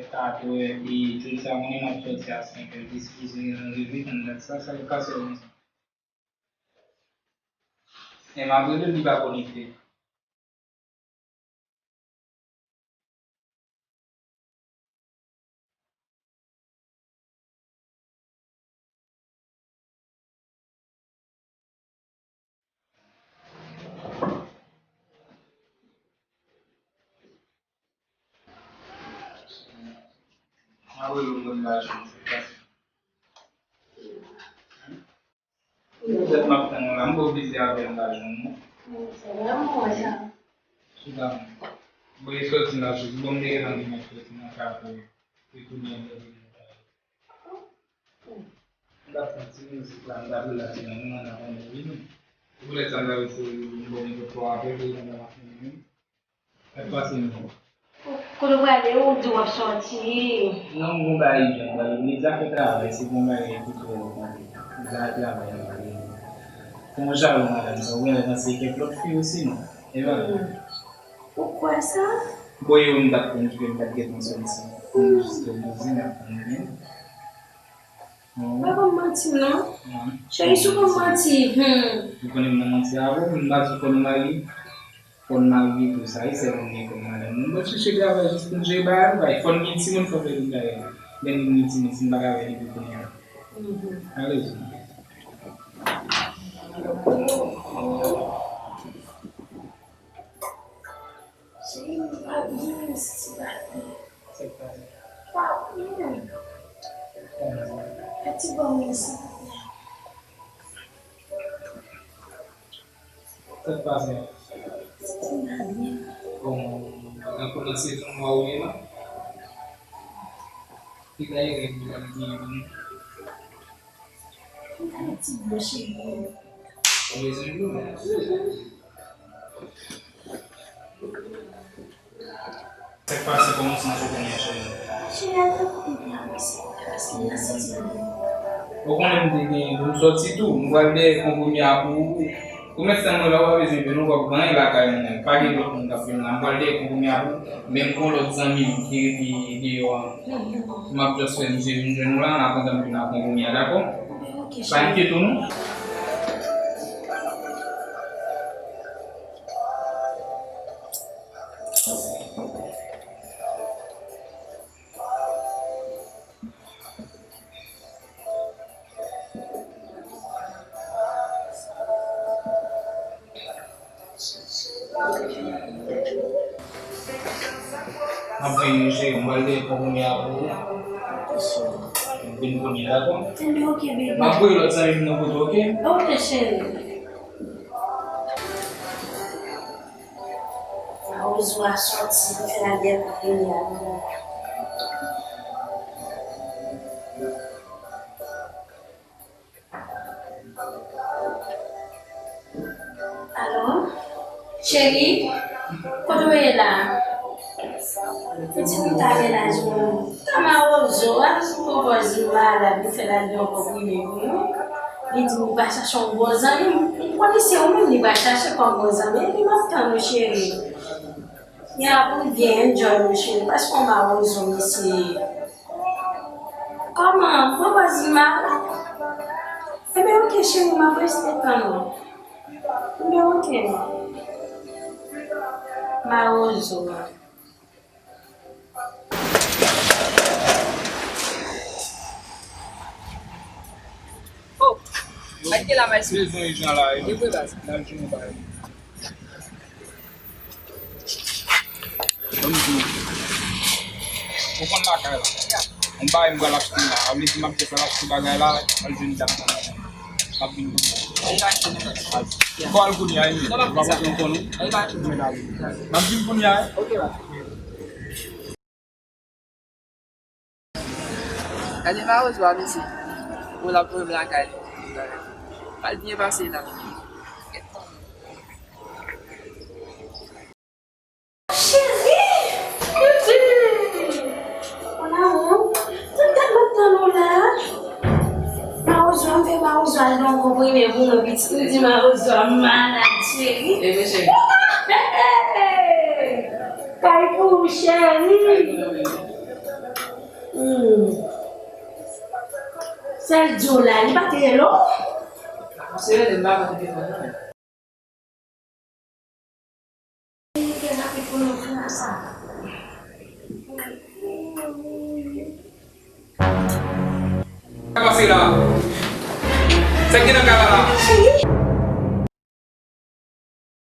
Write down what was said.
start e ci siamo in un'associazione per discussione di vita, ça le cas sur et ma brûlure n'est pas connectée. Ah oui, le langage, vous êtes maintenant là, vous obligé à faire langage, non? C'est vraiment ça. Sudah, boleh sortir là, je vous donne des rendez-vous pour le faire pour tout le monde. Dapat sini sekarang dah belas yang mana orang ini. Boleh tanda itu boleh berkuah beli dengan ini. Apa sih? Quando vai ler o do sorte. Não vou dar isso, mas me dá que trabalho, se vou dar isso tudo, já trabalho. Como já não era, então eu não sei que profil sim, é verdade. O qual ça? Foi da ponte que eu bater com solução. Como estou dizendo, também. Pas comme mentir, non? J'ai souvent menti. Vous connaissez mon cerveau, vous m'avez connu, pour ma vie, tout ça, c'est bon, comme madame. Moi, je suis grave, juste pour jouer bar, il faut une petite pour faire une carrière. Mais une petite, c'est pas grave, il faut connaître. Allez-y. J'ai une vie, c'est pas bien. Petit bon, ça. Ça passe bien. C'est bien. Como a conhecer uma aula, e daí ele Petit bon chez vous. Você passa como se não se conhece. J'ai hâte de parce qu'il y a cette idée. Ou quando ele sorti tudo, não vai ver como me abu. Começando lá o exemplo, não vou ganhar lá cair, paguei do fundo da firma, não vai ver como me abu, mesmo com os amigos que eu uma pessoa que já não lá na conta me na como me d'accord? Pas inquiet tout non? Après, j'ai emballé pour me abu. Bin punya d'accord? Ok, bébé. Ma poi lo sai non posso, ok? Ok, chérie. On va sortir, faire la guerre pour venir. Allô? Chérie? Quand tu es là? Petit peu tard, là, je me dis, pour voisin là, il fait la guerre pour venir. Il dit, il va chercher un beau ami. Il connaissait au même, il va chercher un beau ami. Il m'a dit, mon chéri. Il y a un bien enjoy, mon chéri, parce qu'on m'a besoin ici. Comment? Mon voisin là? Eh bien, ok, chéri, ma voix, c'était comment? Eh bien, ok. Ma besoin. Aqui lá mais Vocês vão já lá, eu vou dar. Vamos junto. Vou contar cara. Um bairro igual a China, a mesma coisa lá que vai lá, a gente dá para vir. Qual o dia aí? Vamos não cono. Aí vai. Vamos vir com aí. Ok, vai. Allez, va rejoindre ici. Pour la première caille. Pas bien passé là. Non, comprimez vous le petit dit ma rose malade chérie. Et monsieur. Caille chérie. Sel Joe là, il pas très long. C'est le bas de téléphone. Apa sih lah? Saya kira kalah.